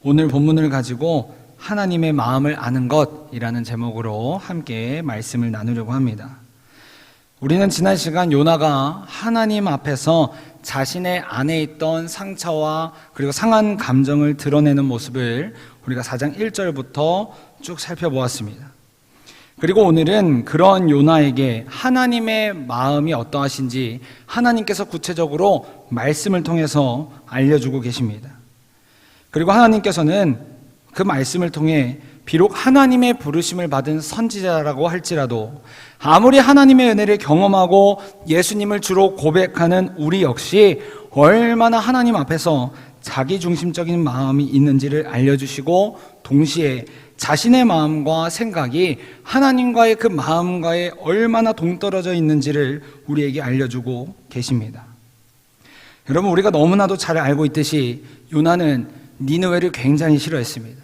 오늘 본문을 가지고 하나님의 마음을 아는 것이라는 제목으로 함께 말씀을 나누려고 합니다. 우리는 지난 시간 요나가 하나님 앞에서 자신의 안에 있던 상처와 그리고 상한 감정을 드러내는 모습을 우리가 4장 1절부터 쭉 살펴보았습니다. 그리고 오늘은 그런 요나에게 하나님의 마음이 어떠하신지 하나님께서 구체적으로 말씀을 통해서 알려주고 계십니다. 그리고 하나님께서는 그 말씀을 통해 비록 하나님의 부르심을 받은 선지자라고 할지라도 아무리 하나님의 은혜를 경험하고 예수님을 주로 고백하는 우리 역시 얼마나 하나님 앞에서 자기중심적인 마음이 있는지를 알려주시고 동시에 자신의 마음과 생각이 하나님과의 그 마음과의 얼마나 동떨어져 있는지를 우리에게 알려주고 계십니다. 여러분, 우리가 너무나도 잘 알고 있듯이 요나는 니느웨를 굉장히 싫어했습니다.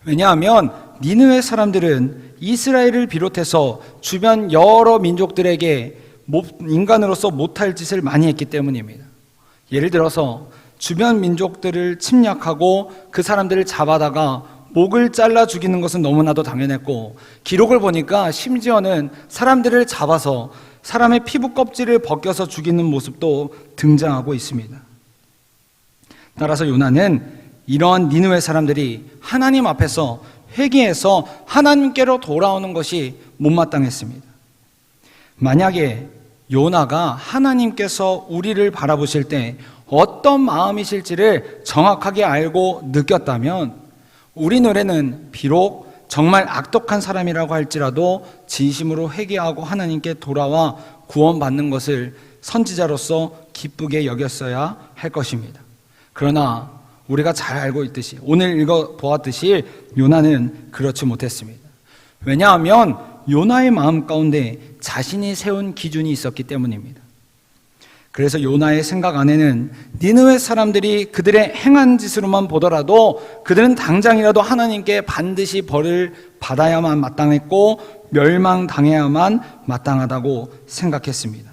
왜냐하면 니느웨 사람들은 이스라엘을 비롯해서 주변 여러 민족들에게 인간으로서 못할 짓을 많이 했기 때문입니다. 예를 들어서 주변 민족들을 침략하고 그 사람들을 잡아다가 목을 잘라 죽이는 것은 너무나도 당연했고, 기록을 보니까 심지어는 사람들을 잡아서 사람의 피부 껍질을 벗겨서 죽이는 모습도 등장하고 있습니다. 따라서 요나는 이러한 니느웨 사람들이 하나님 앞에서 회개해서 하나님께로 돌아오는 것이 못마땅했습니다. 만약에 요나가 하나님께서 우리를 바라보실 때 어떤 마음이실지를 정확하게 알고 느꼈다면 우리 노래는 비록 정말 악독한 사람이라고 할지라도 진심으로 회개하고 하나님께 돌아와 구원받는 것을 선지자로서 기쁘게 여겼어야 할 것입니다. 그러나 우리가 잘 알고 있듯이 오늘 읽어보았듯이 요나는 그렇지 못했습니다. 왜냐하면 요나의 마음 가운데 자신이 세운 기준이 있었기 때문입니다. 그래서 요나의 생각 안에는 니느웨 사람들이 그들의 행한 짓으로만 보더라도 그들은 당장이라도 하나님께 반드시 벌을 받아야만 마땅했고 멸망당해야만 마땅하다고 생각했습니다.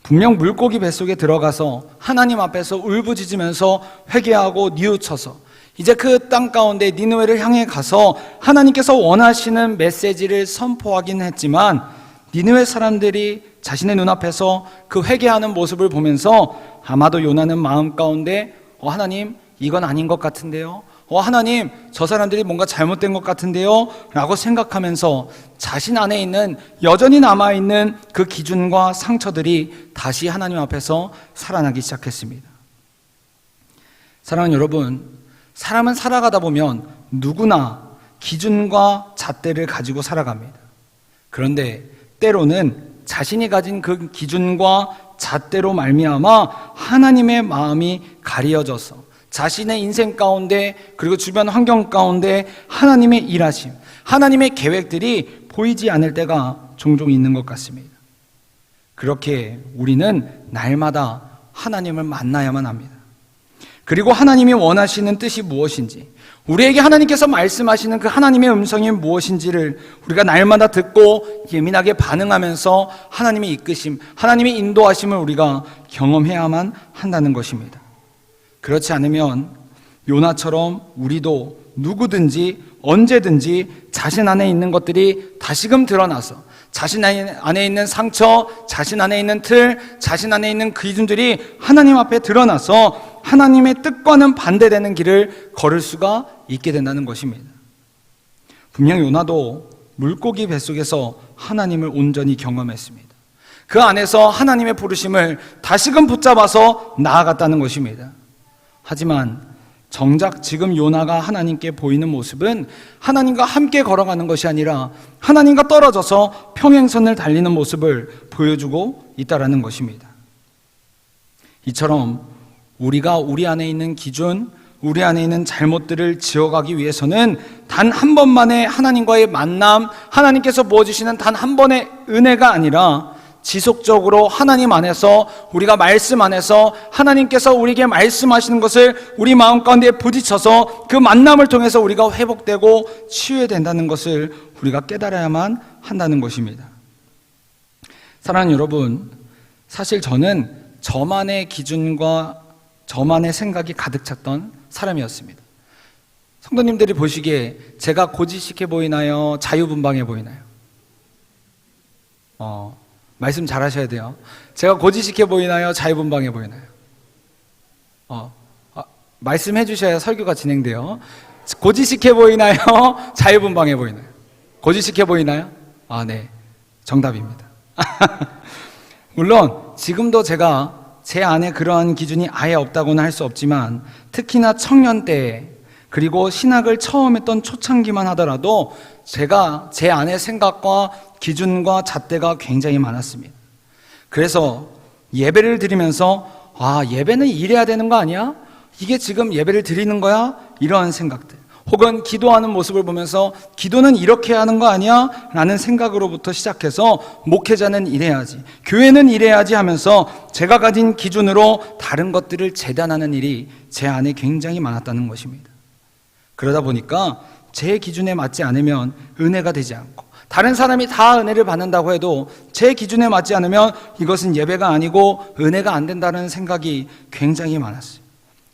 분명 물고기 뱃속에 들어가서 하나님 앞에서 울부짖으면서 회개하고 뉘우쳐서 이제 그 땅 가운데 니느웨를 향해 가서 하나님께서 원하시는 메시지를 선포하긴 했지만 니느웨 사람들이 자신의 눈앞에서 그 회개하는 모습을 보면서 아마도 요나는 마음 가운데 하나님 이건 아닌 것 같은데요, 하나님 저 사람들이 뭔가 잘못된 것 같은데요 라고 생각하면서 자신 안에 있는 여전히 남아있는 그 기준과 상처들이 다시 하나님 앞에서 살아나기 시작했습니다. 사랑하는 여러분, 사람은 살아가다 보면 누구나 기준과 잣대를 가지고 살아갑니다. 그런데 때로는 자신이 가진 그 기준과 잣대로 말미암아 하나님의 마음이 가려져서 자신의 인생 가운데 그리고 주변 환경 가운데 하나님의 일하심, 하나님의 계획들이 보이지 않을 때가 종종 있는 것 같습니다. 그렇게 우리는 날마다 하나님을 만나야만 합니다. 그리고 하나님이 원하시는 뜻이 무엇인지, 우리에게 하나님께서 말씀하시는 그 하나님의 음성이 무엇인지를 우리가 날마다 듣고 예민하게 반응하면서 하나님의 이끄심, 하나님의 인도하심을 우리가 경험해야만 한다는 것입니다. 그렇지 않으면 요나처럼 우리도 누구든지 언제든지 자신 안에 있는 것들이 다시금 드러나서 자신 안에 있는 상처, 자신 안에 있는 틀, 자신 안에 있는 기준들이 하나님 앞에 드러나서 하나님의 뜻과는 반대되는 길을 걸을 수가 있게 된다는 것입니다. 분명 요나도 물고기 뱃속에서 하나님을 온전히 경험했습니다. 그 안에서 하나님의 부르심을 다시금 붙잡아서 나아갔다는 것입니다. 하지만 정작 지금 요나가 하나님께 보이는 모습은 하나님과 함께 걸어가는 것이 아니라 하나님과 떨어져서 평행선을 달리는 모습을 보여주고 있다는 것입니다. 이처럼 우리가 우리 안에 있는 기준, 우리 안에 있는 잘못들을 지어가기 위해서는 단 한 번만의 하나님과의 만남, 하나님께서 부어주시는 단 한 번의 은혜가 아니라 지속적으로 하나님 안에서, 우리가 말씀 안에서 하나님께서 우리에게 말씀하시는 것을 우리 마음 가운데 부딪혀서 그 만남을 통해서 우리가 회복되고 치유해야 된다는 것을 우리가 깨달아야만 한다는 것입니다. 사랑하는 여러분, 사실 저는 저만의 기준과 저만의 생각이 가득 찼던 사람이었습니다. 성도님들이 보시기에 제가 고지식해 보이나요? 자유분방해 보이나요? 말씀 잘 하셔야 돼요. 제가 고지식해 보이나요? 자유분방해 보이나요? 말씀해 주셔야 설교가 진행돼요. 고지식해 보이나요? 자유분방해 보이나요? 고지식해 보이나요? 네. 정답입니다. 물론 지금도 제가 제 안에 그러한 기준이 아예 없다고는 할 수 없지만 특히나 청년 때 그리고 신학을 처음 했던 초창기만 하더라도 제가 제 안에 생각과 기준과 잣대가 굉장히 많았습니다. 그래서 예배를 드리면서 예배는 이래야 되는 거 아니야? 이게 지금 예배를 드리는 거야? 이러한 생각들, 혹은 기도하는 모습을 보면서 기도는 이렇게 하는 거 아니야? 라는 생각으로부터 시작해서 목회자는 이래야지, 교회는 이래야지 하면서 제가 가진 기준으로 다른 것들을 재단하는 일이 제 안에 굉장히 많았다는 것입니다. 그러다 보니까 제 기준에 맞지 않으면 은혜가 되지 않고, 다른 사람이 다 은혜를 받는다고 해도 제 기준에 맞지 않으면 이것은 예배가 아니고 은혜가 안 된다는 생각이 굉장히 많았어요.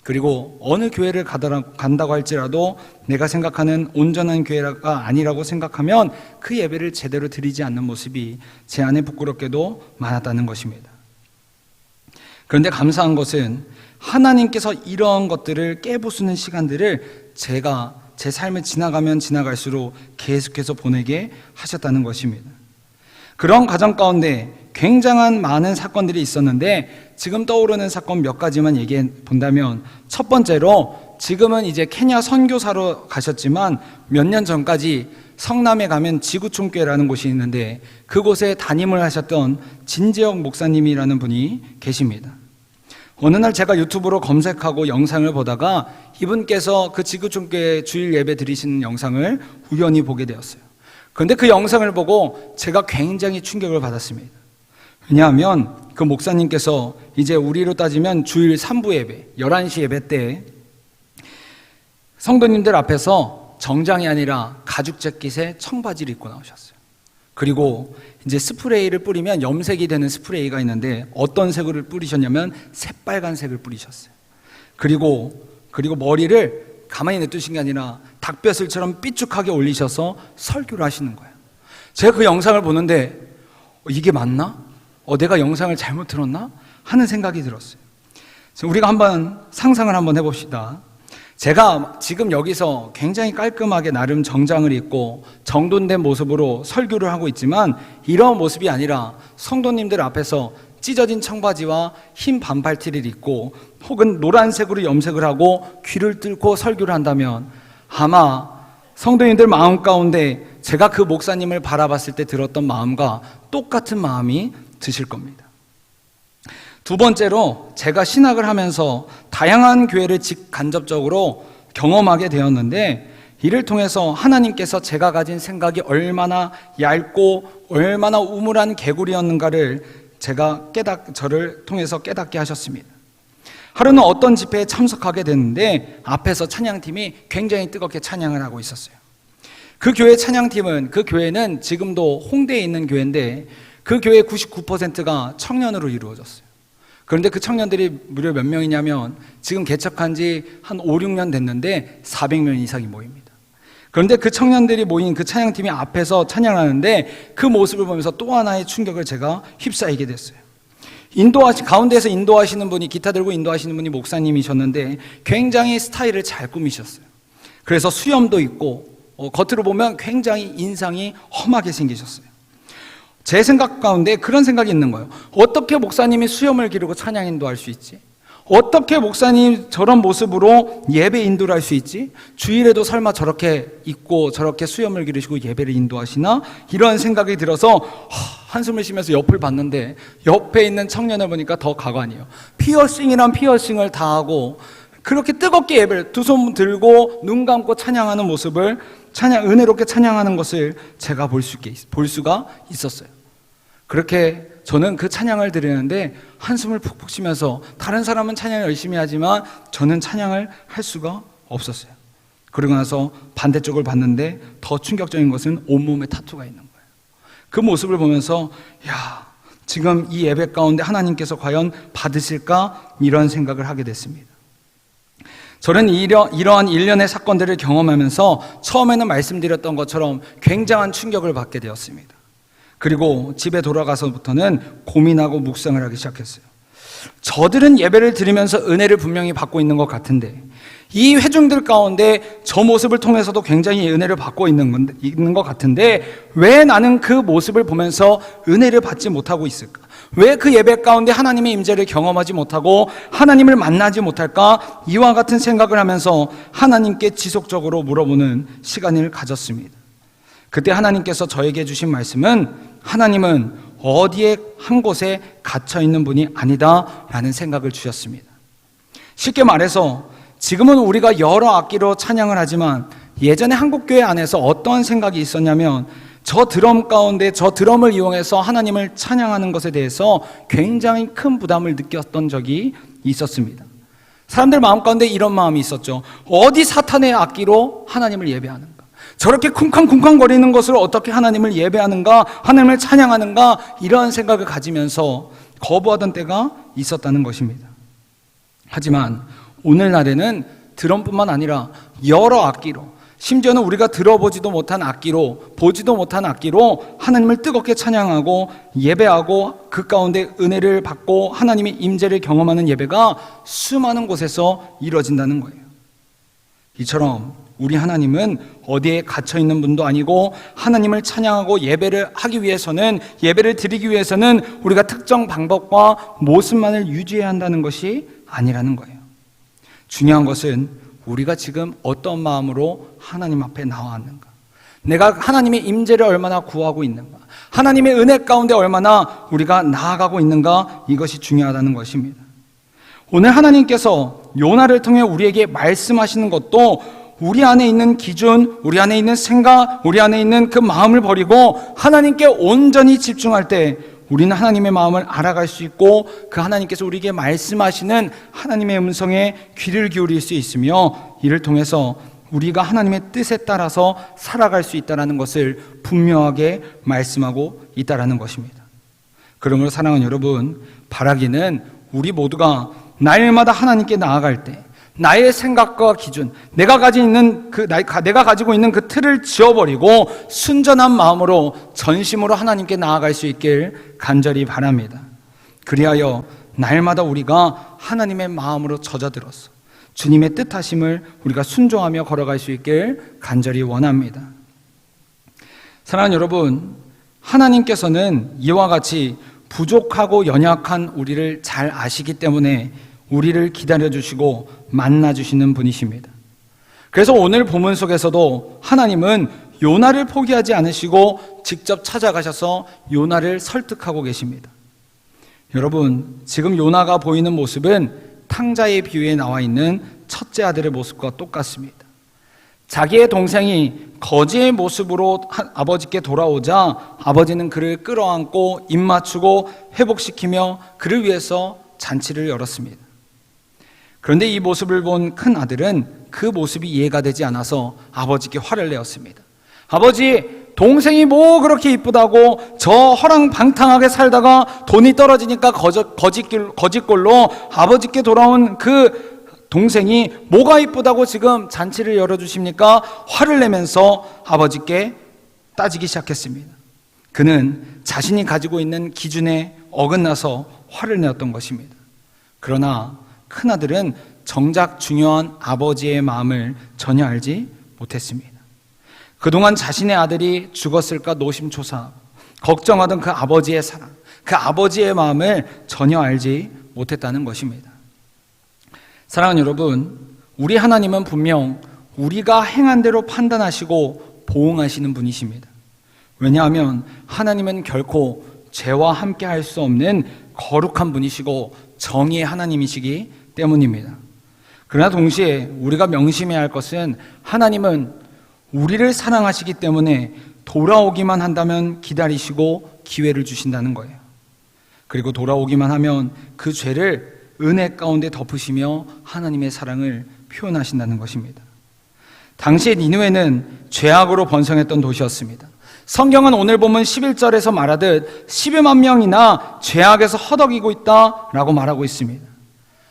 그리고 어느 교회를 간다고 할지라도 내가 생각하는 온전한 교회가 아니라고 생각하면 그 예배를 제대로 드리지 않는 모습이 제 안에 부끄럽게도 많았다는 것입니다. 그런데 감사한 것은 하나님께서 이런 것들을 깨부수는 시간들을 제가 제 삶을 지나가면 지나갈수록 계속해서 보내게 하셨다는 것입니다. 그런 과정 가운데 굉장한 많은 사건들이 있었는데 지금 떠오르는 사건 몇 가지만 얘기해 본다면, 첫 번째로 지금은 이제 케냐 선교사로 가셨지만 몇 년 전까지 성남에 가면 지구촌교회라는 곳이 있는데 그곳에 담임을 하셨던 진재혁 목사님이라는 분이 계십니다. 어느 날 제가 유튜브로 검색하고 영상을 보다가 이분께서 그 지구촌교회 주일 예배 드리시는 영상을 우연히 보게 되었어요. 그런데 그 영상을 보고 제가 굉장히 충격을 받았습니다. 왜냐하면 그 목사님께서 이제 우리로 따지면 주일 3부 예배, 11시 예배 때 성도님들 앞에서 정장이 아니라 가죽 재킷에 청바지를 입고 나오셨어요. 그리고 이제 스프레이를 뿌리면 염색이 되는 스프레이가 있는데 어떤 색을 뿌리셨냐면 새빨간색을 뿌리셨어요. 그리고 머리를 가만히 냅두신 게 아니라 닭뼈슬처럼 삐죽하게 올리셔서 설교를 하시는 거예요. 제가 그 영상을 보는데 이게 맞나? 내가 영상을 잘못 들었나? 하는 생각이 들었어요. 우리가 한번 상상을 한번 해봅시다. 제가 지금 여기서 굉장히 깔끔하게 나름 정장을 입고 정돈된 모습으로 설교를 하고 있지만 이런 모습이 아니라 성도님들 앞에서 찢어진 청바지와 흰 반팔티를 입고 혹은 노란색으로 염색을 하고 귀를 뚫고 설교를 한다면 아마 성도님들 마음 가운데 제가 그 목사님을 바라봤을 때 들었던 마음과 똑같은 마음이 드실 겁니다. 두 번째로 제가 신학을 하면서 다양한 교회를 직간접적으로 경험하게 되었는데 이를 통해서 하나님께서 제가 가진 생각이 얼마나 얇고 얼마나 우물한 개구리였는가를 저를 통해서 깨닫게 하셨습니다. 하루는 어떤 집회에 참석하게 됐는데 앞에서 찬양팀이 굉장히 뜨겁게 찬양을 하고 있었어요. 그 교회 찬양팀은, 그 교회는 지금도 홍대에 있는 교회인데 그 교회의 99%가 청년으로 이루어졌어요. 그런데 그 청년들이 무려 몇 명이냐면 지금 개척한 지 한 5, 6년 됐는데 400명 이상이 모입니다. 그런데 그 청년들이 모인 그 찬양팀이 앞에서 찬양하는데 그 모습을 보면서 또 하나의 충격을 제가 휩싸이게 됐어요. 가운데에서 인도하시는 분이, 기타 들고 인도하시는 분이 목사님이셨는데 굉장히 스타일을 잘 꾸미셨어요. 그래서 수염도 있고 겉으로 보면 굉장히 인상이 험하게 생기셨어요. 제 생각 가운데 그런 생각이 있는 거예요. 어떻게 목사님이 수염을 기르고 찬양 인도할 수 있지? 어떻게 목사님 저런 모습으로 예배 인도를 할 수 있지? 주일에도 설마 저렇게 입고 저렇게 수염을 기르시고 예배를 인도하시나? 이런 생각이 들어서 한숨을 쉬면서 옆을 봤는데 옆에 있는 청년을 보니까 더 가관이에요. 피어싱이란 피어싱을 다 하고 그렇게 뜨겁게 예배를 두 손 들고 눈 감고 찬양하는 모습을, 은혜롭게 찬양하는 것을 제가 볼 수가 있었어요. 그렇게 저는 그 찬양을 드리는데 한숨을 푹푹 쉬면서 다른 사람은 찬양을 열심히 하지만 저는 찬양을 할 수가 없었어요. 그러고 나서 반대쪽을 봤는데 더 충격적인 것은 온몸에 타투가 있는 거예요. 그 모습을 보면서 지금 이 예배 가운데 하나님께서 과연 받으실까? 이런 생각을 하게 됐습니다. 저는 이러한 일련의 사건들을 경험하면서 처음에는 말씀드렸던 것처럼 굉장한 충격을 받게 되었습니다. 그리고 집에 돌아가서부터는 고민하고 묵상을 하기 시작했어요. 저들은 예배를 드리면서 은혜를 분명히 받고 있는 것 같은데 이 회중들 가운데 저 모습을 통해서도 굉장히 은혜를 받고 있는 것 같은데 왜 나는 그 모습을 보면서 은혜를 받지 못하고 있을까? 왜 그 예배 가운데 하나님의 임재를 경험하지 못하고 하나님을 만나지 못할까? 이와 같은 생각을 하면서 하나님께 지속적으로 물어보는 시간을 가졌습니다. 그때 하나님께서 저에게 주신 말씀은 하나님은 어디에 한 곳에 갇혀 있는 분이 아니다라는 생각을 주셨습니다. 쉽게 말해서 지금은 우리가 여러 악기로 찬양을 하지만 예전에 한국교회 안에서 어떠한 생각이 있었냐면 저 드럼 가운데 저 드럼을 이용해서 하나님을 찬양하는 것에 대해서 굉장히 큰 부담을 느꼈던 적이 있었습니다. 사람들 마음 가운데 이런 마음이 있었죠. 어디 사탄의 악기로 하나님을 예배하는가? 저렇게 쿵쾅쿵쾅 거리는 것으로 어떻게 하나님을 예배하는가? 하나님을 찬양하는가? 이러한 생각을 가지면서 거부하던 때가 있었다는 것입니다. 하지만 오늘날에는 드럼뿐만 아니라 여러 악기로, 심지어는 우리가 들어보지도 못한 악기로, 보지도 못한 악기로 하나님을 뜨겁게 찬양하고 예배하고 그 가운데 은혜를 받고 하나님의 임재를 경험하는 예배가 수많은 곳에서 이루어진다는 거예요. 이처럼 우리 하나님은 어디에 갇혀 있는 분도 아니고 하나님을 찬양하고 예배를 하기 위해서는, 예배를 드리기 위해서는 우리가 특정 방법과 모습만을 유지해야 한다는 것이 아니라는 거예요. 중요한 것은 우리가 지금 어떤 마음으로 하나님 앞에 나왔는가, 내가 하나님의 임재를 얼마나 구하고 있는가, 하나님의 은혜 가운데 얼마나 우리가 나아가고 있는가, 이것이 중요하다는 것입니다. 오늘 하나님께서 요나를 통해 우리에게 말씀하시는 것도 우리 안에 있는 기준, 우리 안에 있는 생각, 우리 안에 있는 그 마음을 버리고 하나님께 온전히 집중할 때 우리는 하나님의 마음을 알아갈 수 있고 그 하나님께서 우리에게 말씀하시는 하나님의 음성에 귀를 기울일 수 있으며 이를 통해서 우리가 하나님의 뜻에 따라서 살아갈 수 있다는 것을 분명하게 말씀하고 있다는 것입니다. 그러므로 사랑하는 여러분, 바라기는 우리 모두가 날마다 하나님께 나아갈 때 나의 생각과 기준, 내가 가지고 있는 그 틀을 지워버리고 순전한 마음으로 전심으로 하나님께 나아갈 수 있길 간절히 바랍니다. 그리하여 날마다 우리가 하나님의 마음으로 젖어들어서 주님의 뜻하심을 우리가 순종하며 걸어갈 수 있길 간절히 원합니다. 사랑하는 여러분, 하나님께서는 이와 같이 부족하고 연약한 우리를 잘 아시기 때문에 우리를 기다려주시고 만나주시는 분이십니다. 그래서 오늘 본문 속에서도 하나님은 요나를 포기하지 않으시고 직접 찾아가셔서 요나를 설득하고 계십니다. 여러분, 지금 요나가 보이는 모습은 탕자의 비유에 나와 있는 첫째 아들의 모습과 똑같습니다. 자기의 동생이 거지의 모습으로 아버지께 돌아오자 아버지는 그를 끌어안고 입 맞추고 회복시키며 그를 위해서 잔치를 열었습니다. 그런데 이 모습을 본 큰 아들은 그 모습이 이해가 되지 않아서 아버지께 화를 내었습니다. 아버지, 동생이 뭐 그렇게 이쁘다고 저 허랑방탕하게 살다가 돈이 떨어지니까 거짓골로 아버지께 돌아온 그 동생이 뭐가 이쁘다고 지금 잔치를 열어주십니까? 화를 내면서 아버지께 따지기 시작했습니다. 그는 자신이 가지고 있는 기준에 어긋나서 화를 내었던 것입니다. 그러나 큰아들은 정작 중요한 아버지의 마음을 전혀 알지 못했습니다. 그동안 자신의 아들이 죽었을까 노심초사하고 걱정하던 그 아버지의 사랑, 그 아버지의 마음을 전혀 알지 못했다는 것입니다. 사랑하는 여러분, 우리 하나님은 분명 우리가 행한 대로 판단하시고 보응하시는 분이십니다. 왜냐하면 하나님은 결코 죄와 함께 할 수 없는 거룩한 분이시고 정의의 하나님이시기 때문입니다. 그러나 동시에 우리가 명심해야 할 것은 하나님은 우리를 사랑하시기 때문에 돌아오기만 한다면 기다리시고 기회를 주신다는 거예요. 그리고 돌아오기만 하면 그 죄를 은혜 가운데 덮으시며 하나님의 사랑을 표현하신다는 것입니다. 당시에 니느웨는 죄악으로 번성했던 도시였습니다. 성경은 오늘 보면 11절에서 말하듯 12만 명이나 죄악에서 허덕이고 있다라고 말하고 있습니다.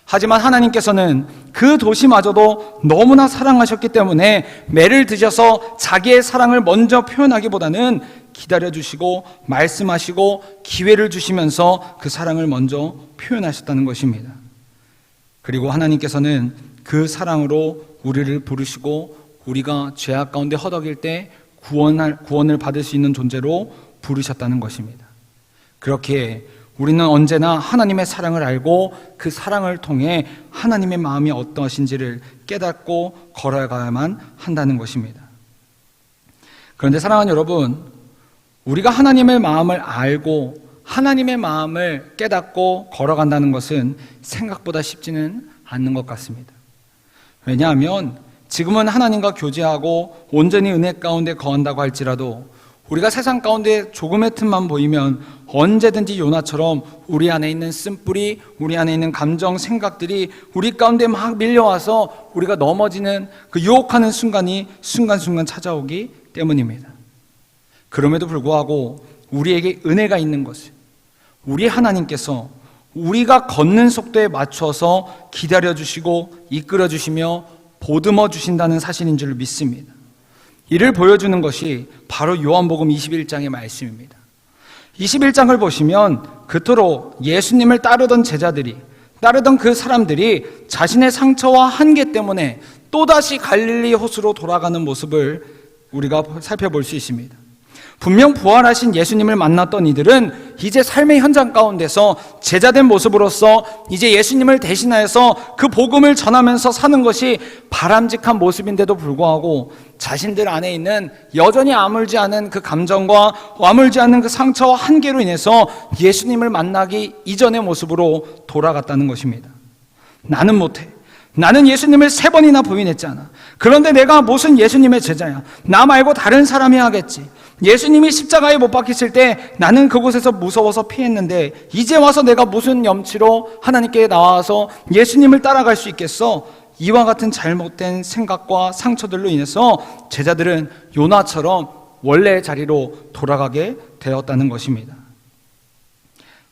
하지만 하나님께서는 그 도시마저도 너무나 사랑하셨기 때문에 매를 드셔서 자기의 사랑을 먼저 표현하기보다는 기다려주시고 말씀하시고 기회를 주시면서 그 사랑을 먼저 표현하셨다는 것입니다. 그리고 하나님께서는 그 사랑으로 우리를 부르시고 우리가 죄악 가운데 허덕일 때 구원을 받을 수 있는 존재로 부르셨다는 것입니다. 그렇게 우리는 언제나 하나님의 사랑을 알고 그 사랑을 통해 하나님의 마음이 어떠하신지를 깨닫고 걸어가야만 한다는 것입니다. 그런데 사랑하는 여러분, 우리가 하나님의 마음을 알고 하나님의 마음을 깨닫고 걸어간다는 것은 생각보다 쉽지는 않는 것 같습니다. 왜냐하면 지금은 하나님과 교제하고 온전히 은혜 가운데 거한다고 할지라도 우리가 세상 가운데 조금의 틈만 보이면 언제든지 요나처럼 우리 안에 있는 쓴뿌리, 우리 안에 있는 감정, 생각들이 우리 가운데 막 밀려와서 우리가 넘어지는 그 유혹하는 순간이 순간순간 찾아오기 때문입니다. 그럼에도 불구하고 우리에게 은혜가 있는 것을 우리 하나님께서 우리가 걷는 속도에 맞춰서 기다려주시고 이끌어주시며 보듬어 주신다는 사실인 줄 믿습니다. 이를 보여주는 것이 바로 요한복음 21장의 말씀입니다. 21장을 보시면 그토록 예수님을 따르던 제자들이, 따르던 그 사람들이 자신의 상처와 한계 때문에 또다시 갈릴리 호수로 돌아가는 모습을 우리가 살펴볼 수 있습니다. 분명 부활하신 예수님을 만났던 이들은 이제 삶의 현장 가운데서 제자된 모습으로서 이제 예수님을 대신하여서 그 복음을 전하면서 사는 것이 바람직한 모습인데도 불구하고 자신들 안에 있는 여전히 아물지 않은 그 감정과 아물지 않은 그 상처와 한계로 인해서 예수님을 만나기 이전의 모습으로 돌아갔다는 것입니다. 나는 못해. 나는 예수님을 3번이나 부인했잖아. 그런데 내가 무슨 예수님의 제자야. 나 말고 다른 사람이 하겠지. 예수님이 십자가에 못 박히실 때 나는 그곳에서 무서워서 피했는데 이제 와서 내가 무슨 염치로 하나님께 나와서 예수님을 따라갈 수 있겠어? 이와 같은 잘못된 생각과 상처들로 인해서 제자들은 요나처럼 원래의 자리로 돌아가게 되었다는 것입니다.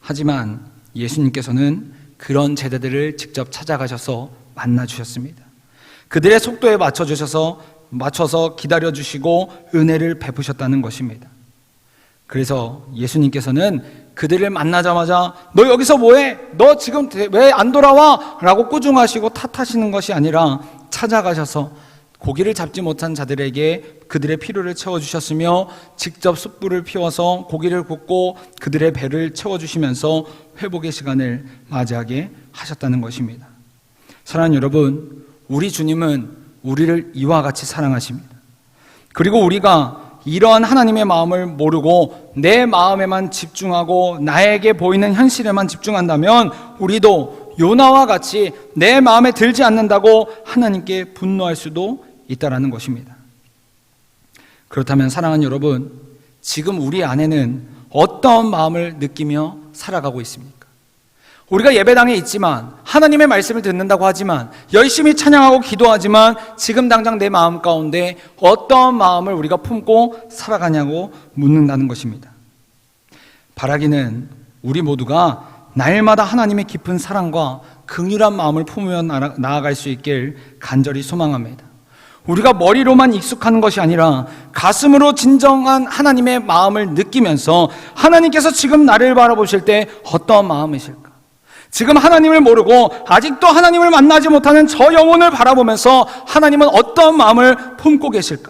하지만 예수님께서는 그런 제자들을 직접 찾아가셔서 만나주셨습니다. 그들의 속도에 맞춰서 기다려주시고 은혜를 베푸셨다는 것입니다. 그래서 예수님께서는 그들을 만나자마자 너 여기서 뭐해? 너 지금 왜 안 돌아와? 라고 꾸중하시고 탓하시는 것이 아니라 찾아가셔서 고기를 잡지 못한 자들에게 그들의 필요를 채워주셨으며 직접 숯불을 피워서 고기를 굽고 그들의 배를 채워주시면서 회복의 시간을 맞이하게 하셨다는 것입니다. 사랑하는 여러분, 우리 주님은 우리를 이와 같이 사랑하십니다. 그리고 우리가 이러한 하나님의 마음을 모르고 내 마음에만 집중하고 나에게 보이는 현실에만 집중한다면 우리도 요나와 같이 내 마음에 들지 않는다고 하나님께 분노할 수도 있다라는 것입니다. 그렇다면 사랑하는 여러분, 지금 우리 안에는 어떤 마음을 느끼며 살아가고 있습니까? 우리가 예배당에 있지만 하나님의 말씀을 듣는다고 하지만 열심히 찬양하고 기도하지만 지금 당장 내 마음 가운데 어떤 마음을 우리가 품고 살아가냐고 묻는다는 것입니다. 바라기는 우리 모두가 날마다 하나님의 깊은 사랑과 긍휼한 마음을 품으며 나아갈 수 있길 간절히 소망합니다. 우리가 머리로만 익숙하는 것이 아니라 가슴으로 진정한 하나님의 마음을 느끼면서 하나님께서 지금 나를 바라보실 때 어떠한 마음이실까? 지금 하나님을 모르고 아직도 하나님을 만나지 못하는 저 영혼을 바라보면서 하나님은 어떤 마음을 품고 계실까?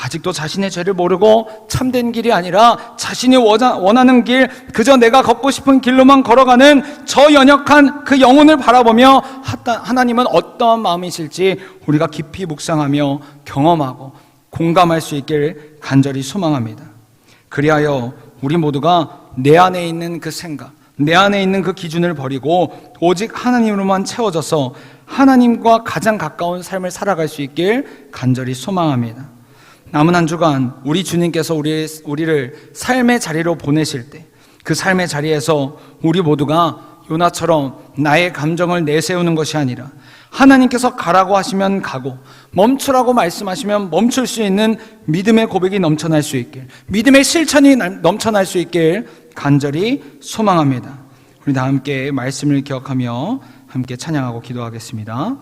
아직도 자신의 죄를 모르고 참된 길이 아니라 자신이 원하는 길, 그저 내가 걷고 싶은 길로만 걸어가는 저 연약한 그 영혼을 바라보며 하나님은 어떠한 마음이실지 우리가 깊이 묵상하며 경험하고 공감할 수 있길 간절히 소망합니다. 그리하여 우리 모두가 내 안에 있는 그 생각, 내 안에 있는 그 기준을 버리고 오직 하나님으로만 채워져서 하나님과 가장 가까운 삶을 살아갈 수 있길 간절히 소망합니다. 남은 한 주간 우리 주님께서 우리를 삶의 자리로 보내실 때 그 삶의 자리에서 우리 모두가 요나처럼 나의 감정을 내세우는 것이 아니라 하나님께서 가라고 하시면 가고 멈추라고 말씀하시면 멈출 수 있는 믿음의 고백이 넘쳐날 수 있길, 믿음의 실천이 넘쳐날 수 있길 간절히 소망합니다. 우리 다 함께 말씀을 기억하며 함께 찬양하고 기도하겠습니다.